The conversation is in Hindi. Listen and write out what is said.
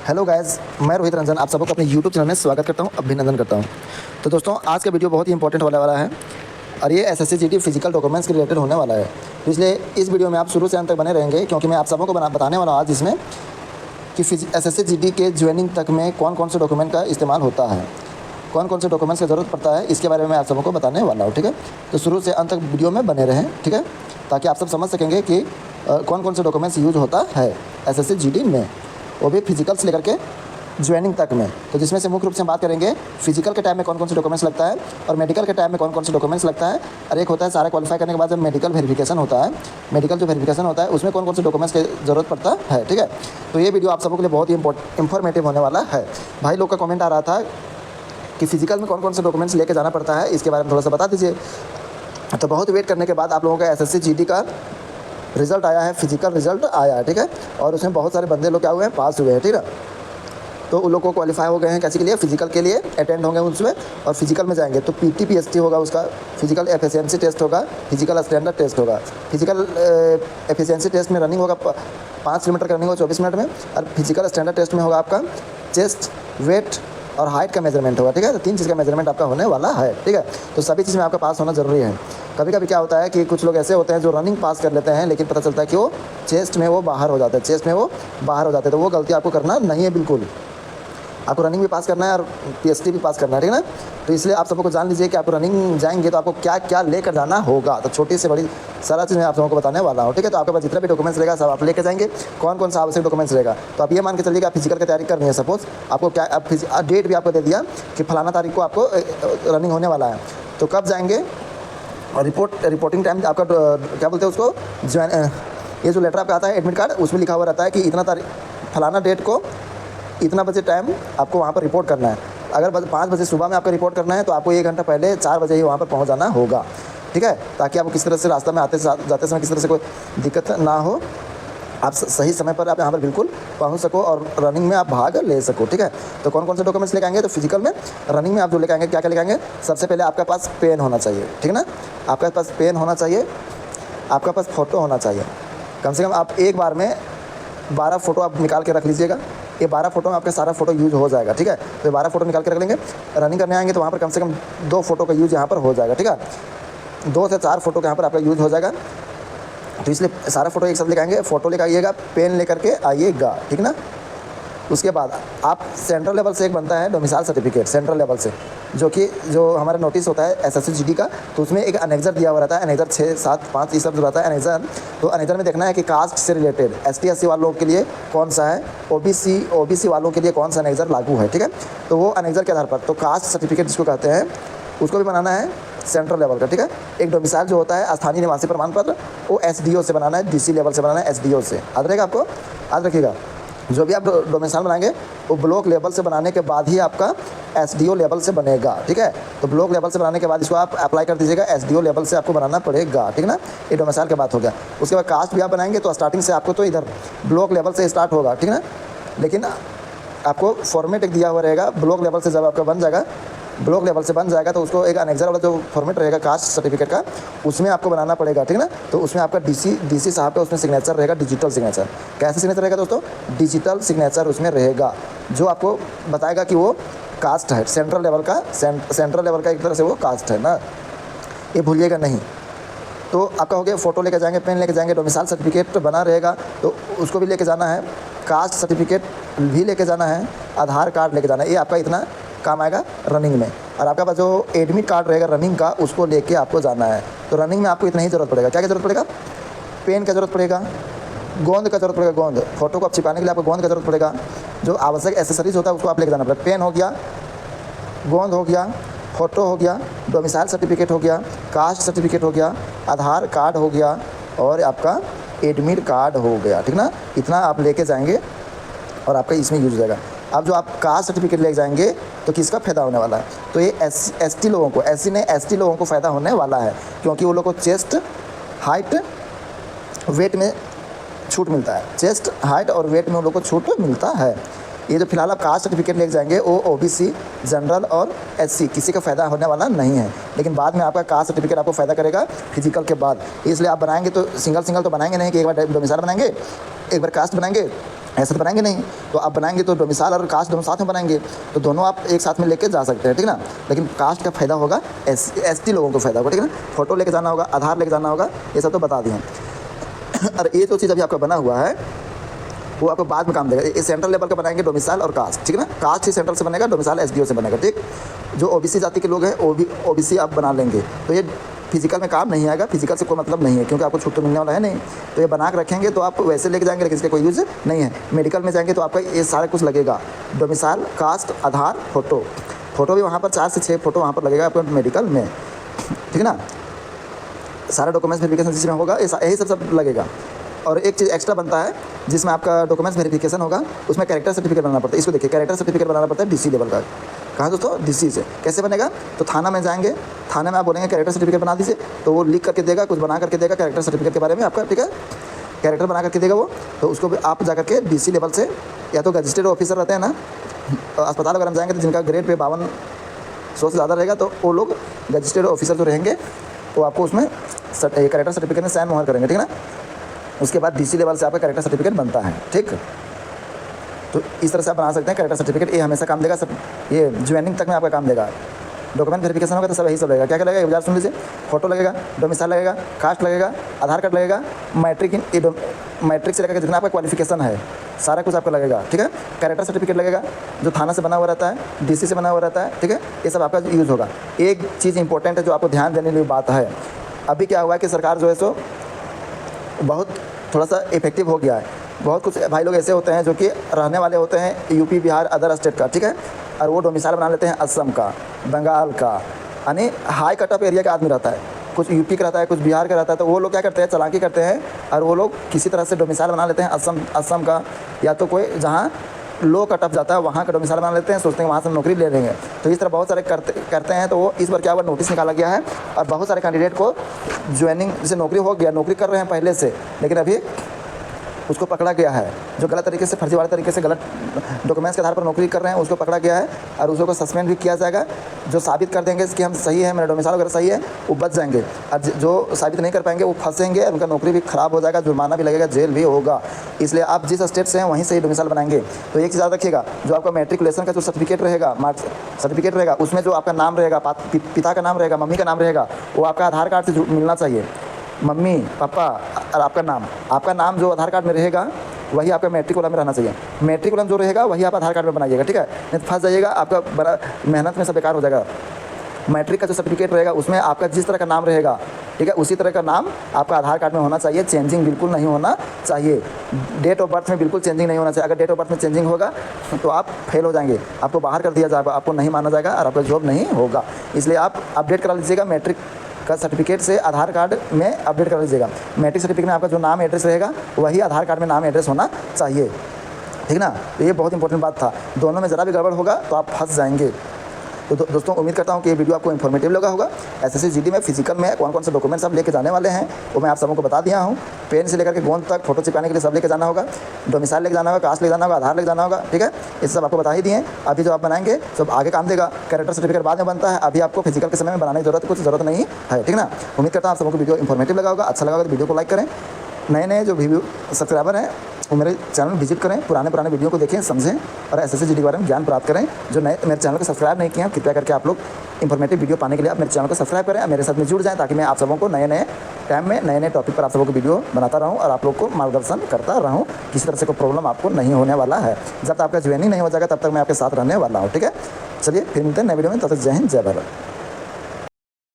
हेलो गाइस, मैं रोहित रंजन आप सबको अपने यूट्यूब चैनल में स्वागत करता हूं, अभिनंदन करता हूं। तो दोस्तों, आज का वीडियो बहुत ही इंपॉर्टेंट होने वाला है और ये एसएससी जीडी फिजिकल डॉक्यूमेंट्स के रिलेटेड होने वाला है। तो इसलिए इस वीडियो में आप शुरू से अंत तक बने रहेंगे, क्योंकि मैं आप सबको बताने वाला हूँ आज इसमें कि एसएससी जीडी के ज्वाइनिंग तक में कौन कौन से डॉक्यूमेंट का इस्तेमाल होता है, कौन कौन से डॉक्यूमेंट्स की ज़रूरत पड़ता है, इसके बारे में मैं आप सबको बताने वाला हूँ। ठीक है, तो शुरू से अंत तक वीडियो में बने रहें, ठीक है, ताकि आप सब समझ सकेंगे कि कौन कौन से डॉक्यूमेंट्स यूज होता है एसएससी जीडी में, वो भी फिजिकल से लेकर के ज्वाइनिंग तक में। तो जिसमें से मुख्य रूप से हम बात करेंगे फिजिकल के टाइम में कौन कौन से डॉक्यूमेंट्स लगता है और मेडिकल के टाइम में कौन कौन से डॉक्यूमेंट्स लगता है, और एक होता है सारा क्वालिफाई करने के बाद जब मेडिकल वेरिफिकेशन होता है, मेडिकल जो वेरिफिकेशन होता है उसमें कौन कौन से डॉक्यूमेंट्स की ज़रूरत पड़ता है। ठीक है, तो ये वीडियो आप सबके लिए बहुत ही इंफॉर्मेटिव होने वाला है। भाई लोग का कमेंट आ रहा था कि फिजिकल में कौन कौन से डॉक्यूमेंट्स लेके जाना पड़ता है, इसके बारे में थोड़ा सा बता दीजिए। तो बहुत वेट करने के बाद आप लोगों का एसएससी जीडी का रिजल्ट आया है, फिजिकल रिजल्ट आया है। ठीक है, और उसमें बहुत सारे बंदे लोग क्या हुए हैं, पास हुए हैं। ठीक है, तो उन लोग को क्वालिफाई हो गए हैं कैसे के लिए, फिजिकल के लिए अटेंड होंगे उसमें, और फिजिकल में जाएंगे तो पीटी पीएसटी होगा, उसका फिजिकल एफिशिएंसी टेस्ट होगा, फिजिकल स्टैंडर्ड टेस्ट होगा। फिजिकल एफिशिएंसी टेस्ट में रनिंग होगा 5 किलोमीटर का रनिंग होगा 24 मिनट में, और फिजिकल स्टैंडर्ड टेस्ट में होगा आपका चेस्ट, वेट और हाइट का मेजरमेंट होगा। ठीक है, तो 3 चीज़ का मेजरमेंट आपका होने वाला है। ठीक है, तो सभी चीज़ में आपका पास होना जरूरी है। कभी कभी क्या होता है कि कुछ लोग ऐसे होते हैं जो रनिंग पास कर लेते हैं, लेकिन पता चलता है कि वो चेस्ट में वो बाहर हो जाता है, चेस्ट में वो बाहर हो जाते हैं। तो वो गलती आपको करना नहीं है, बिल्कुल आपको रनिंग भी पास करना है और पीएसटी भी पास करना है। ठीक है ना, तो इसलिए आप सबको जान लीजिए कि आपको रनिंग जाएंगे तो आपको क्या क्या लेकर जाना होगा। तो छोटी से बड़ी सारा चीज़ मैं आप सबको को बताने वाला हूँ। ठीक है, तो आपके पास जितना भी डॉक्यूमेंट्स रहेगा सब आप लेकर जाएंगे। कौन कौन सा आवश्यक डॉक्यूमेंट्स रहेगा, तो आप ये मान के चलिए कि आप फिजिकल की तैयारी करनी है। सपोज आपको क्या डेट भी आपको दे दिया कि फलाना तारीख को आपको रनिंग होने वाला है, तो कब जाएंगे और रिपोर्टिंग टाइम आपका क्या बोलते हैं उसको, ये जो लेटर आपका आता है एडमिट कार्ड, उसमें लिखा हुआ रहता है कि इतना तारीख फलाना डेट को इतना बजे टाइम आपको वहाँ पर रिपोर्ट करना है। अगर 5 बजे सुबह में आपको रिपोर्ट करना है तो आपको 1 घंटा पहले 4 बजे ही वहाँ पर पहुँच जाना होगा। ठीक है, ताकि आपको किस तरह से रास्ता में आते जाते समय किस तरह से कोई दिक्कत ना हो, आप सही समय पर आप यहाँ पर बिल्कुल पहुँच सको और रनिंग में आप भाग ले सको। ठीक है, तो कौन कौन से डॉक्यूमेंट्स लेके आएंगे, तो फिजिकल में रनिंग में आप जो लेके आएंगे क्या क्या लेके आएंगे, सबसे पहले आपके पास पेन होना चाहिए। ठीक है ना, आपके पास पेन होना चाहिए, आपके पास फ़ोटो होना चाहिए। कम से कम आप एक बार में 12 फ़ोटो आप निकाल के रख लीजिएगा। ये 12 फ़ोटो में आपका सारा फ़ोटो यूज़ हो जाएगा। ठीक है, तो 12 फ़ोटो निकाल के रख लेंगे। रनिंग करने आएंगे तो वहाँ पर कम से कम 2 फ़ोटो का यूज़ यहाँ पर हो जाएगा। ठीक है, 2 से 4 फ़ोटो का यहाँ पर आपका यूज़ हो जाएगा। तो इसलिए सारा फ़ोटो एक साथ लेकर आएंगे, फ़ोटो लेकर आइएगा, पेन लेकर के आइएगा। ठीक ना, उसके बाद आप सेंट्रल लेवल से एक बनता है डोमिसाइल सर्टिफिकेट, सेंट्रल लेवल से, जो हमारा नोटिस होता है एसएससी जीडी का, तो उसमें एक अनेक्जर दिया हुआ रहता है, अनेक्जर 6, 7, 5 ये सब जो रहता है अनेक्जर। तो अनेक्जर में देखना है कि कास्ट से रिलेटेड एसटी एससी वालों के लिए कौन सा है, ओबीसी वालों के लिए कौन सा अनेक्जर लागू है। ठीक है, तो वो अनेक्जर के आधार पर तो कास्ट सर्टिफिकेट जिसको कहते हैं उसको भी बनाना है सेंट्रल लेवल का। ठीक है, एक डोमिसाइल जो होता है स्थानीय निवासी प्रमाण पत्र, वो एसडीओ से बनाना है, डीसी लेवल से बनाना है, एसडीओ से। याद रहेगा, आपको याद रखिएगा, जो भी आप डोमिसाइल बनाएंगे वो ब्लॉक लेवल से बनाने के बाद ही आपका एसडीओ लेवल से बनेगा। ठीक है, तो ब्लॉक लेवल से बनाने के बाद इसको आप अप्लाई कर दीजिएगा, एसडीओ लेवल से आपको बनाना पड़ेगा। ठीक ना, ये डोमिसाइल की बात हो गया। उसके बाद कास्ट भी आप बनाएंगे तो स्टार्टिंग से आपको तो इधर ब्लॉक लेवल से स्टार्ट होगा। ठीक ना, लेकिन आपको फॉर्मेट एक दिया हुआ रहेगा ब्लॉक लेवल से, जब आपका बन जाएगा ब्लॉक लेवल से बन जाएगा तो उसको एक अनेक्जर वाला जो फॉर्मेट रहेगा कास्ट सर्टिफिकेट का, उसमें आपको बनाना पड़ेगा। ठीक ना, तो उसमें आपका डीसी साहब का उसमें सिग्नेचर रहेगा, डिजिटल सिग्नेचर। कैसे सिग्नेचर रहेगा दोस्तों, डिजिटल सिग्नेचर उसमें रहेगा, जो आपको बताएगा कि वो कास्ट है, सेंट्रल लेवल का एक तरह से वो कास्ट है ना, ये भूलिएगा नहीं। तो आपका हो गया, फ़ोटो लेके जाएंगे, पेन लेके जाएंगे, डोमिसाइल सर्टिफिकेट बना रहेगा तो उसको भी लेके जाना है, कास्ट सर्टिफिकेट भी लेके जाना है, आधार कार्ड लेके जाना है। ये आपका इतना काम आएगा रनिंग में। और आपका पास जो एडमिट कार्ड रहेगा रनिंग का, उसको लेके आपको जाना है। तो रनिंग में आपको इतना ही ज़रूरत पड़ेगा। क्या क्या ज़रूरत पड़ेगा, पेन का ज़रूरत पड़ेगा, गोंद का ज़रूरत पड़ेगा, गोंद फोटो को आप छिपाने के लिए आपको गोंद का ज़रूरत पड़ेगा। जो आवश्यक एसेसरीज होता है उसको आप लेके जाना पड़ेगा। पेन हो गया, गोंद हो गया, फ़ोटो हो गया, डोमिसाइल सर्टिफिकेट हो गया, कास्ट सर्टिफिकेट हो गया, आधार कार्ड हो गया और आपका एडमिट कार्ड हो गया। ठीक ना, इतना आप लेके जाएंगे और आपका इसमें यूज हो जाएगा। अब जो आप कास्ट सर्टिफिकेट लेके जाएंगे तो किसका फ़ायदा होने वाला है, तो ये एसटी लोगों को, एसटी लोगों को फ़ायदा होने वाला है, क्योंकि वो लोग को चेस्ट, हाइट, वेट में छूट मिलता है। चेस्ट, हाइट और वेट में उन लोग को छूट मिलता है। ये जो फिलहाल आप कास्ट सर्टिफिकेट लेके जाएंगे वो ओबीसी, जनरल और एससी किसी का फ़ायदा होने वाला नहीं है, लेकिन बाद में आपका कास्ट सर्टिफिकेट आपको फ़ायदा करेगा फिजिकल के बाद। इसलिए आप बनाएंगे तो सिंगल तो बनाएंगे नहीं कि एक बार डोमिसाइल बनाएंगे एक बार कास्ट बनाएंगे, ऐसा तो बनाएंगे नहीं। तो आप बनाएंगे तो डोमिसाइल और कास्ट दोनों साथ में बनाएंगे, तो दोनों आप एक साथ में लेके जा सकते हैं, ठीक ना। लेकिन कास्ट का फ़ायदा होगा एसटी लोगों को फ़ायदा होगा, ठीक है ना। फोटो लेके जाना होगा, आधार लेके जाना होगा, ये सब तो बता दिए। और ये जो चीज़ अभी आपका बना हुआ है वो आपको बाद में काम देगा। ये सेंट्रल लेवल का बनाएंगे डोमिसाइल और कास्ट, ठीक है ना। कास्ट ही सेंट्रल से बनेगा, डोमिसाइल एसडीओ से बनेगा, ठीक। जो ओबीसी जाति के लोग हैं ओबीसी आप बना लेंगे, तो ये फिजिकल में काम नहीं आएगा, फिजिकल से कोई मतलब नहीं है क्योंकि आपको छूट तो मिलने वाला है नहीं। तो ये बना के रखेंगे तो आप वैसे लेके जाएंगे, लेकिन इसका कोई यूज़ नहीं है। मेडिकल में जाएंगे तो आपका ये सारा कुछ लगेगा, डोमिसाइल, कास्ट, आधार, फोटो भी वहाँ पर 4 से 6 फोटो वहाँ पर लगेगा आपको मेडिकल में, ठीक है ना। सारा डॉक्यूमेंट्स वेरिफिकेशन जिसमें होगा यही सब लगेगा। और एक चीज़ एक्स्ट्रा बनता है जिसमें आपका डॉक्यूमेंट्स वेरिफिकेशन होगा, उसमें कैरेक्टर सर्टिफिकेट बनाना पड़ता है। इसको देखिए, कैरेक्टर सर्टिफिकेट बनाना पड़ता है डीसी लेवल का। कहाँ दोस्तों? डीसी से। कैसे बनेगा? तो थाना में जाएंगे, थाने में आप बोलेंगे कैरेक्टर सर्टिफिकेट बना दीजिए, तो वो लिख करके देगा, कुछ बना करके देगा कैरेक्टर सर्टिफिकेट के बारे में आपका, ठीक है। कैरेक्टर बना करके देगा वो, तो उसको भी आप जा करके डीसी लेवल से, या तो गजिस्ट्रेड ऑफिसर रहते हैं ना अस्पताल वगैरह में जाएंगे तो जिनका ग्रेड पे 5200 से ज़्यादा रहेगा, तो वो लोग गजिस्ट्रेड ऑफिसर जो रहेंगे वो आपको उसमें कैरेक्टर सर्टिफिकेट में साइन मोहर करेंगे, ठीक है ना। उसके बाद डीसी लेवल से आपका कैरेक्टर सर्टिफिकेट बनता है, ठीक। तो इस तरह से आप बना सकते हैं कैरेक्टर सर्टिफिकेट। ये हमेशा काम देगा, सब ये ज्वाइनिंग तक में आपका काम देगा। डॉक्यूमेंट वेरिफिकेशन होगा तो सब यही सब लगेगा। क्या क्या लगेगा एक बार सुन लीजिए। फोटो लगेगा, डोमिसाइल लगेगा, कास्ट लगेगा, आधार कार्ड लगेगा, मैट्रिक से लेकर जितना आपका क्वालिफिकेशन है सारा कुछ आपका लगेगा, ठीक है। कैरेक्टर सर्टिफिकेट लगेगा जो थाना से बना हुआ रहता है, डीसी से बना हुआ रहता है, ठीक है। ये सब आपका यूज़ होगा। एक चीज़ इंपॉर्टेंट है जो आपको ध्यान देने वाली बात है, अभी क्या हुआ है कि सरकार जो है सो बहुत थोड़ा सा इफेक्टिव हो गया है। बहुत कुछ भाई लोग ऐसे होते हैं जो कि रहने वाले होते हैं यूपी, बिहार, अदर स्टेट का, ठीक है, और वो डोमिसाइल बना लेते हैं असम का, बंगाल का, यानी हाई कट ऑफ एरिया का आदमी रहता है, कुछ यूपी का रहता है, कुछ बिहार का रहता है। तो वो लोग क्या करते हैं, चालाकी करते हैं और वो लोग किसी तरह से डोमिसाइल बना लेते हैं असम का, या तो कोई जहाँ लो कट ऑफ जाता है वहाँ का डोमिसाइल बना लेते हैं, सोचते हैं वहाँ से नौकरी ले लेंगे। तो इस तरह बहुत सारे करते हैं। तो वो इस बार क्या हुआ, नोटिस निकाला गया है और बहुत सारे कैंडिडेट को ज्वाइनिंग से नौकरी हो गया, नौकरी कर रहे हैं पहले से, लेकिन अभी उसको पकड़ा गया है। जो गलत तरीके से, फर्जीवाड़े तरीके से, गलत डॉक्यूमेंट्स के आधार पर नौकरी कर रहे हैं उसको पकड़ा गया है और उसको सस्पेंड भी किया जाएगा। जो साबित कर देंगे कि हम सही है, मेरा डोमिसाइल वगैरह सही है, वो बच जाएंगे, और जो साबित नहीं कर पाएंगे वो फंसेंगे, उनका नौकरी भी खराब हो जाएगा, जुर्माना भी लगेगा, जेल भी होगा। इसलिए आप जिस स्टेट से हैं वहीं से ही डोमिसाइल बनाएंगे। तो एक चीज़ याद रखिएगा, जो आपका मैट्रिकुलेशन का जो सर्टिफिकेट रहेगा, मार्क्स सर्टिफिकेट रहेगा, उसमें जो आपका नाम रहेगा, पिता का नाम रहेगा, मम्मी का नाम रहेगा, वो आपका आधार कार्ड से मिलना चाहिए। मम्मी, पापा और आपका नाम जो आधार कार्ड में रहेगा वही आपका मैट्रिकुलम में रहना चाहिए। मैट्रिकुलम जो रहेगा वही आप आधार कार्ड में बनाइएगा, ठीक है। नहीं तो फंस जाइएगा, आपका बड़ा मेहनत में सब बेकार हो जाएगा। मैट्रिक का जो सर्टिफिकेट रहेगा उसमें आपका जिस तरह का नाम रहेगा, ठीक है, उसी तरह का नाम आपका आधार कार्ड में होना चाहिए। चेंजिंग बिल्कुल नहीं होना चाहिए। डेट ऑफ बर्थ में बिल्कुल चेंजिंग नहीं होना चाहिए। अगर डेट ऑफ बर्थ में चेंजिंग होगा तो आप फेल हो जाएंगे, आपको बाहर कर दिया जाएगा, आपको नहीं माना जाएगा और आपका जॉब नहीं होगा। इसलिए आप अपडेट करा लीजिएगा, मैट्रिक का सर्टिफिकेट से आधार कार्ड में अपडेट कर लीजिएगा। मैट्रिक सर्टिफिकेट में आपका जो नाम एड्रेस रहेगा वही आधार कार्ड में नाम एड्रेस होना चाहिए, ठीक ना। तो ये बहुत इंपॉर्टेंट बात था। दोनों में ज़रा भी गड़बड़ होगा तो आप फंस जाएंगे। तो दोस्तों उम्मीद करता हूँ कि ये वीडियो आपको इन्फॉर्मेटिव लगा होगा। एसएससी जीडी में फिजिकल में कौन कौन से डॉक्यूमेंट्स आप लेके जाने वाले हैं वो मैं आप सबको बता दिया हूँ। पेन से लेकर के गोंद तक फोटो चिपकाने के लिए सब लेके जाना होगा, डोमिसाइल लेके जाना होगा, कास्ट लेके जाना होगा, आधार लेके जाना होगा, ठीक है। ये सब आपको बता ही दिए। अभी जो आप बनाएंगे सब आगे काम देगा। कैरेक्टर सर्टिफिकेट बाद में बनता है, अभी आपको फिजिकल के समय में बनाने की कुछ ज़रूरत नहीं है, ठीक ना। उम्मीद करता हूँ आप सबको वीडियो इन्फॉर्मेटिव लगा होगा। अच्छा लगा होगा तो वीडियो को लाइक करें। नए जो वीडियो सब्सक्राइबर हैं वो मेरे चैनल विजिट करें, पुराने वीडियो को देखें, समझें और एसएससी जीडी के बारे में ज्ञान प्राप्त करें। जो नए मेरे चैनल को सब्सक्राइब नहीं किए हैं कृपया करके आप लोग इन्फॉर्मेटिव वीडियो पाने के लिए आप मेरे चैनल को सब्सक्राइब करें और मेरे साथ में जुड़ जाएं, ताकि मैं आप सबों को नए टाइम में नए टॉपिक पर आप सबों को वीडियो बनाता रहूं और आप लोग को मार्गदर्शन करता रहूं। किसी तरह से कोई प्रॉब्लम आपको नहीं होने वाला है। जब तक आपका ज्वाइनिंग नहीं हो जाएगा तब तक मैं आपके साथ रहने वाला हूँ, ठीक है। चलिए फिर मिलते हैं नए वीडियो में, तब तक जय हिंद, जय भारत।